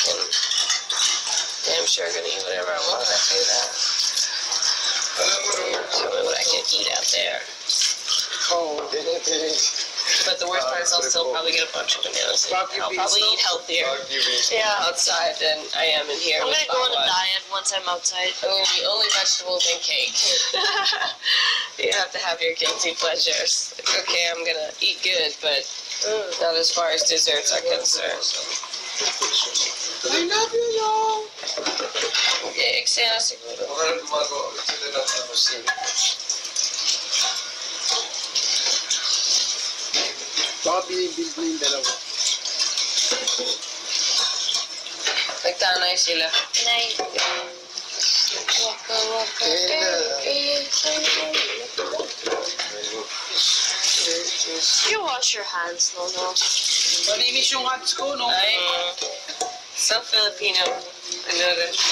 can, I'm sure gonna eat whatever I want. I say that. Tell me what I can eat out there. Oh, but the worst part is I'll still probably get a bunch of bananas. I'll probably eat healthier outside than I am in here. I'm gonna go on a diet once I'm outside. I'm gonna eat only vegetables and cake. You have to have your guilty pleasures. Okay, I'm gonna eat good, but not as far as desserts are concerned. I love you, y'all. Okay, eksena siguro. Baka binibuild na yung dalawa. Nagtanay sila. Nay. Waka waka. You wash your hands, no? Malinis yung hands ko, no? So Filipino. I noticed.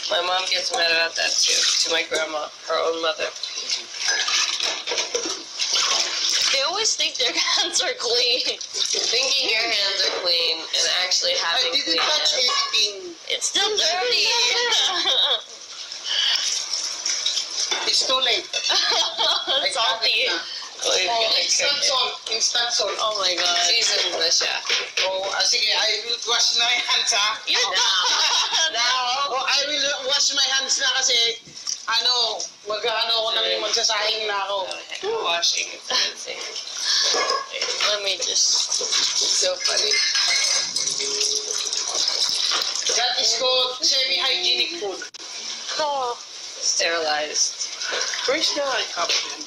My mom gets mad about that too. To my grandma, her own mother. They always think their hands are clean. Thinking your hands are clean and actually having clean hands. I didn't touch anything. It's still dirty. It's too late. Salty. Instant salt. Instant salt. Oh my God. Seasoned na siya. Oh, sige, I will wash my hands, ha? Now. Oh, I will wash my hands na kasi, mag-ano ako nang magsasahing na ako. Washing is fancy. Let me just. So funny. That is called semi-hygienic food. Oh. Sterilized. Where's the cup then?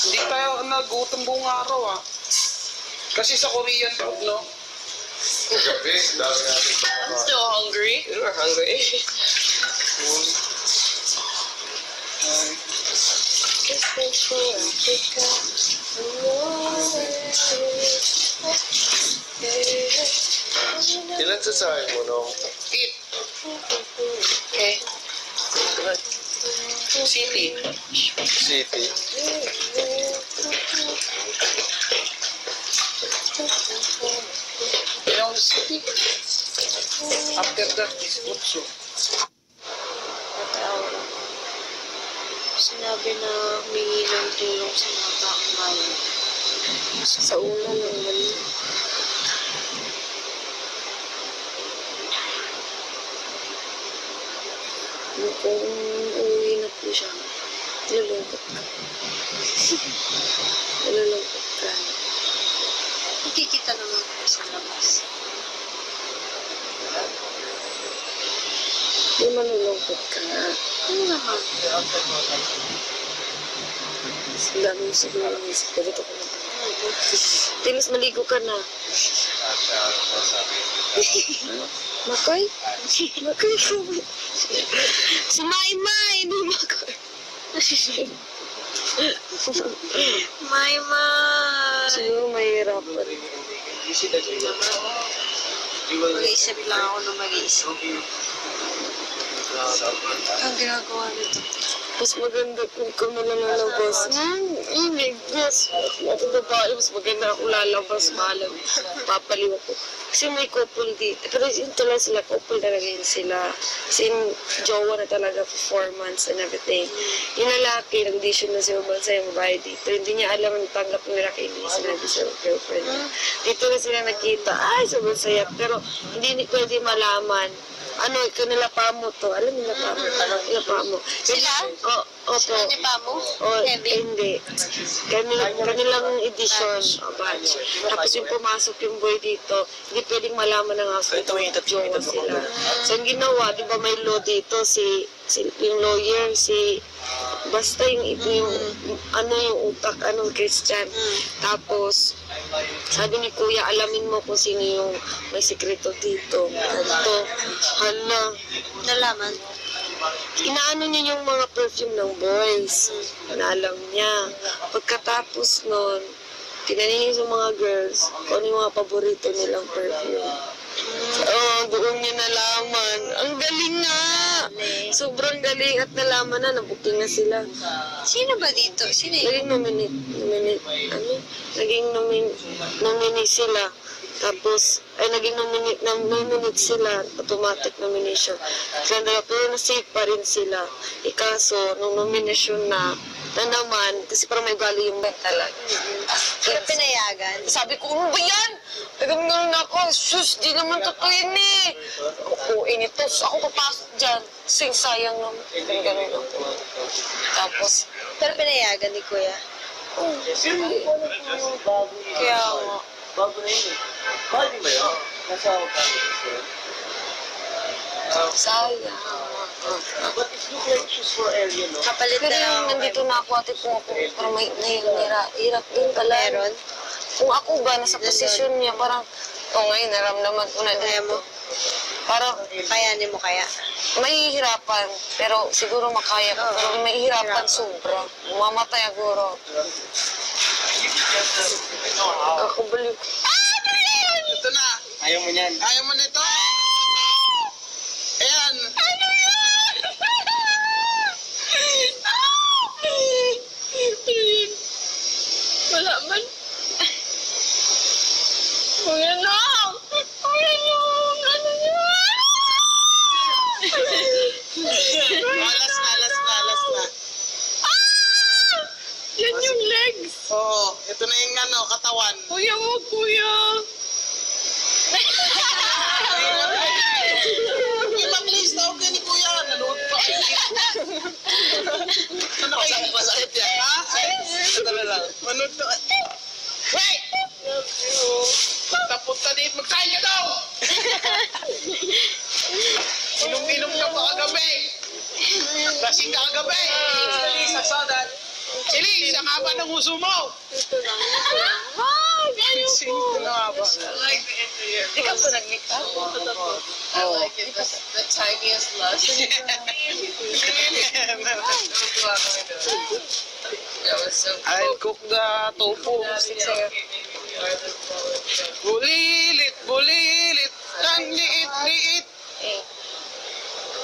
Hindi tayo nagutom buong araw, Kasi sa Korean food, no? I'm still hungry. We were hungry. Ilan sa sahig mo, no? Eat. Okay. Good. City. City. City. After that is Butso. Sinabi na humingi ng tulong sa mga taong bayan. Sa una naman. Kung uuwi na po siya, nalulungkot ka. Nalulungkot ka. Nakikita naman ko sa labas. Di malulungkot ka na. Ano naman? Ang dami siguro ng isip ko dito ko na. Timis maligo ka na. Makoy? Makoy ko. Si Maymay, hindi Makoy. Maymay. Siguro mahirapan. Mag-iisip lang ako na mag-iisip. Ang ginagawa nito. Mas maganda kung nalalabas. Mas babae, mas maganda ako lalabas, malam. Papaliw ako. Kasi may couple dito. Pero yun talaga sila, couple talaga yun sila. Kasi yung jowa na talaga for 4 months and everything. Yung lalaki, nag-audition na si Ubansa yung variety. Pero hindi niya alam ang tanggap nila kay Lisa na sa girlfriend niya. Dito na sila nakita, ay, sobrang saya. Pero hindi pwede malaman. Kanila pamo to. Alam nila pamo. Kanila pamo. Sila? Opo. Sila ni pamo? Hindi. Kanilang edition. Batch. Tapos yung pumasok yung boy dito, hindi pwedeng malaman ng aso. Jowa sila. So, ang ginawa, di ba may law dito, yung lawyer, basta yung utak, Christian. Tapos, sabi ni Kuya, alamin mo kung sino yung may sikreto dito. Ito, nalaman. Inaano niya yung mga perfume ng boys. Naalam niya. Pagkatapos nun, tinanong sa mga girls kung ano yung mga paborito nilang perfume. Doon niya nalaman. Ang galing nga! Sobrang galing at nalaman na, nabuking na sila. Sino ba dito? Sino yun? Naging nominate. Naging nominate sila. Tapos, ay naging nominate sila, automatic nomination. Pero na-save pa rin sila. Ikaso, nung nomination na naman, kasi parang may ugali yung talaga. Pero pinayagan. Sabi ko, ano ba yan? Nagam-ganon ako, sus, di naman totoo yun eh. Ako, initos, ako papasok dyan. Sayang naman. Ganun ako. Tapos, Pero pinayagan ni Kuya. kaya nga, sayang. Kapalit Pero na lang yung ako. nandito na ako, ate, kung ako, parang may hirap din pala. Meron? Kung ako ba, nasa posisyon niya, parang, ngayon, naramdaman ko na Kaya mo? dito. Parang, Kayanin mo kaya? mahihirapan, pero siguro makaya ko. Pero mahihirapan sobra. Mamatay aguro. Kakabalik. Ito na. Ayaw mo niyan. Ayaw mo nito? Ayan. Wala man. Kuya na! Kuya na! Ano yan? Alas na. Yan yung legs. Oo, ito na yung katawan. Kuya mo, kuya. Kuya, please, tawag ka ni Kuya. Nanood pa. Ano kayo? Masakit yan, ha? Ito na lang. Manood na. Wait! Punta dito. Magkain ka daw! Inom-inom ka pa kagabi. Lasing ka kagabi. Elise, I saw that. Elise, ang haba ng uso mo. Ito lang. Elise, ito na haba. Di ka pa nag-makeup? I like it. The tiniest lush. That was so I'll cook the tofu. Bulilit, ang liit.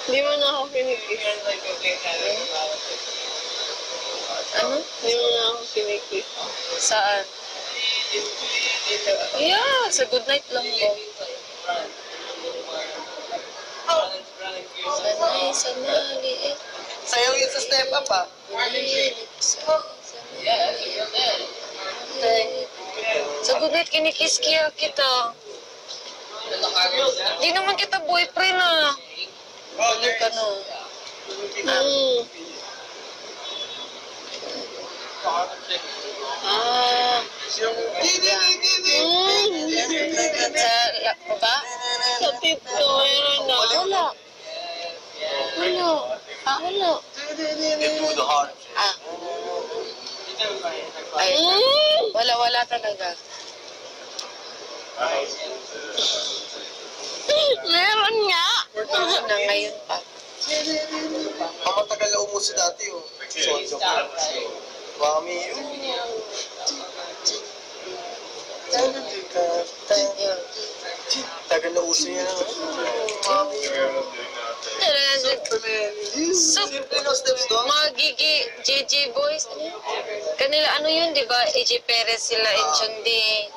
Hindi mo na ako kinikis. Ano? Hindi mo na ako kinikis. Saan? Yeah, sa good night lang mo. Sanay, eh. Sayaw yun sa step up, ha? Sa good night, kinikis kita. Di naman kita boyfriend, ah. Balik ka na. Sa baba? Sa tito, meron na. Wala. Wala. Ay, wala talaga. Meron nga. Na ngayon pa. Matagal na umuso dati, oh. Sonso ko. Mami, tagal na uso yan. Mami, So, steps doon. mga Gigi, JJ boys, kanila ano yun, di ba? AJ Perez sila, Enchundi.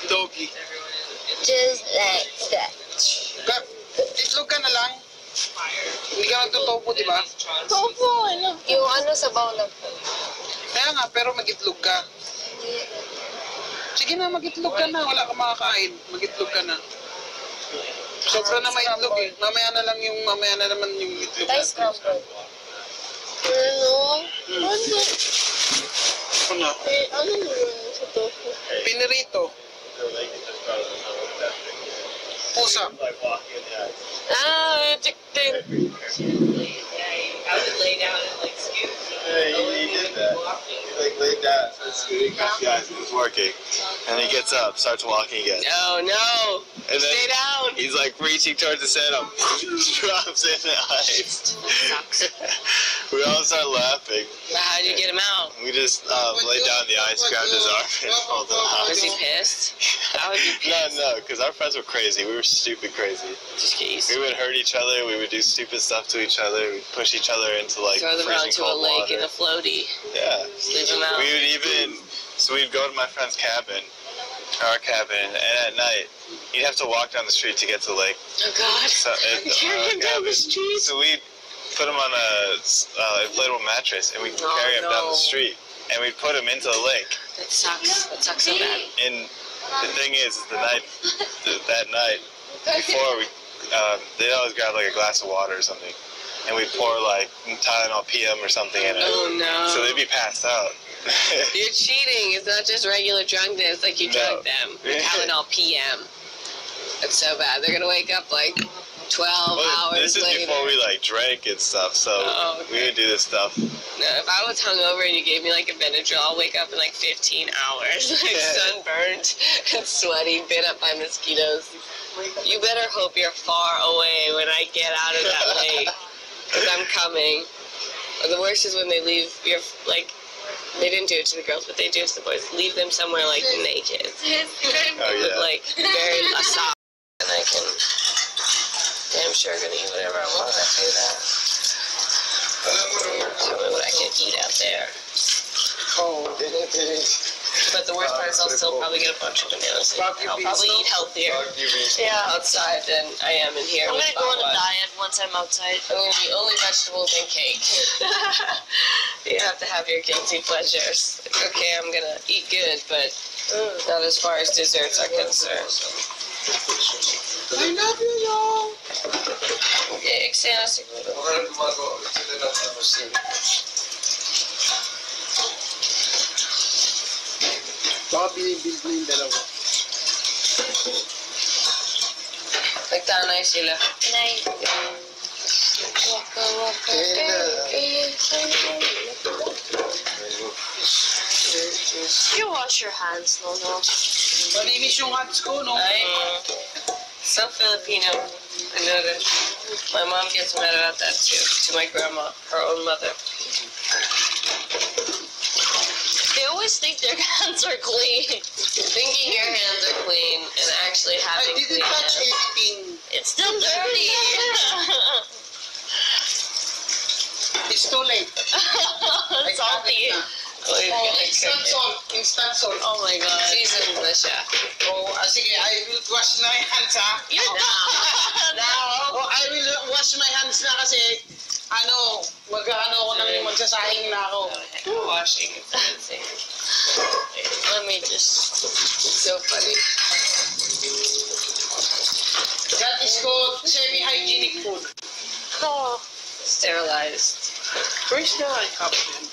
Doggy. Just like that. Itlog ka na lang. Hindi ka nagtutopo, di ba? Topo, ano? Yung ano, sabaw lang. Kaya nga, pero mag-itlog ka. Sige na, mag-itlog ka na. Wala kang makakain. Mag-itlog ka na. Sobra na may itlog eh. Mamaya na naman yung itlog Thai natin. scramble. Ano? Ano? Ano? Ano yun sa tofu? Pinirito. Pusa. Chicken. I would lay down and like scoot. He did that. He laid down, started scooting across the ice, and it was working. And he gets up, starts walking again. No. And then Stay down. he's like reaching towards the setup, drops in the ice. We all start laughing. But how'd you get him out? We just laid down the ice, grabbed his arm, and pulled him out. Was he pissed? How would you pissed? No, because our friends were crazy. We were stupid crazy. Just get used to We it. would hurt each other. We would do stupid stuff to each other. We'd push each other into like Throw them out freezing to a cold lake water. in a floaty. Yeah. Just leave them out. We would even, so we'd go to my friend's cabin, our cabin, and at night, you'd have to walk down the street to get to the lake. Oh God. So, Carry him down the street. So we'd put him on a inflatable mattress, and we'd carry him down the street, and we'd put him into the lake. That sucks. That sucks so bad. And the thing is that night, before we, they'd always grab like a glass of water or something, and we'd pour like Tylenol PM or something in it. Oh no. So they'd be passed out. You're cheating. It's not just regular drunkenness. Like you No. drugged them. With Tylenol PM. That's so bad. They're gonna wake up like 12 Well, hours this is later. before we like drank and stuff, so Oh, okay. we would do this stuff. No, if I was hungover and you gave me like a Benadryl, I'll wake up in like 15 hours, like sunburnt and sweaty, bit up by mosquitoes. You better hope you're far away when I get out of that lake, because I'm coming. Or the worst is when they leave your, like, they didn't do it to the girls, but they do it to the boys. Leave them somewhere like naked. Oh With yeah. like very soft, and I can damn sure gonna eat whatever I want. I say that. Tell me what I can eat out there. But the worst part is I'll still probably get a bunch of bananas. I'll probably eat healthier outside than I am in here. I'm with gonna go on a Baba. diet once I'm outside. I'm gonna eat only vegetables and cake. You have to have your guilty pleasures. Okay, I'm gonna eat good, but not as far as desserts are concerned. I love you, y'all. Okay, eksena siguro. Baka binibuild na yung dalawa. Nagtanay sila. Nay. Waka waka. You wash your hands, no. Malinis yung hands ko, no? Ay, so Filipino. I know that. My mom gets mad about that too. To my grandma, her own mother. They always think their hands are clean. Thinking your hands are clean and actually I having didn't clean touch hands. anything. It's still dirty. It's too late. It's salty. Instant salt. Instant salt. Oh my God. Seasoned na siya. Oh, sige, I will wash my hands, ha? You're now. Oh, I will wash my hands na kasi, mag-ano ako namin, magsasahing na ako. Washing is amazing. Let me just. It's so funny. That is called semi-hygienic food. Oh. Sterilized. Where's the cup then?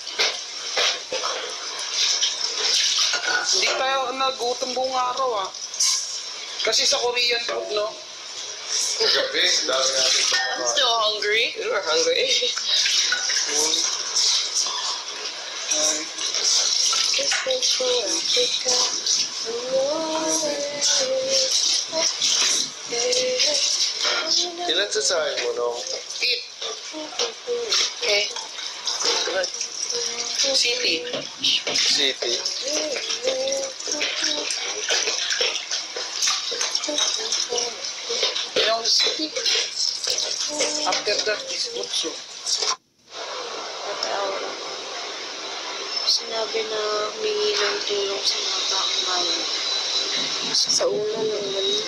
Hindi tayo nagutom buong araw, ah. Kasi sa Korean food, no? I'm still hungry. We were hungry. Ilan sa side mo, no? Eat. Okay. Good. City. City. Yung city. After that is utso. Sinabi na humingi ng tulong sa mga taong bayan. Sa una ng mali.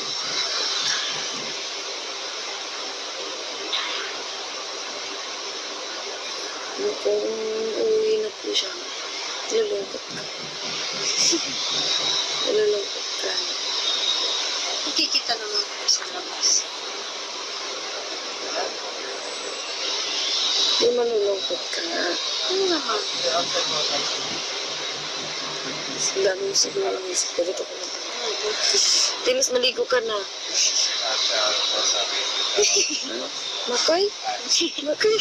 Kung uuwi na po siya, nalulungkot ka. Nalulungkot ka. Nakikita naman po sa labas. Di manulungkot ka na. Ano naman? Ang dami mo siguro ng isip ko dito ko na. Tinis, maligo ka na. Makoy? Makoy.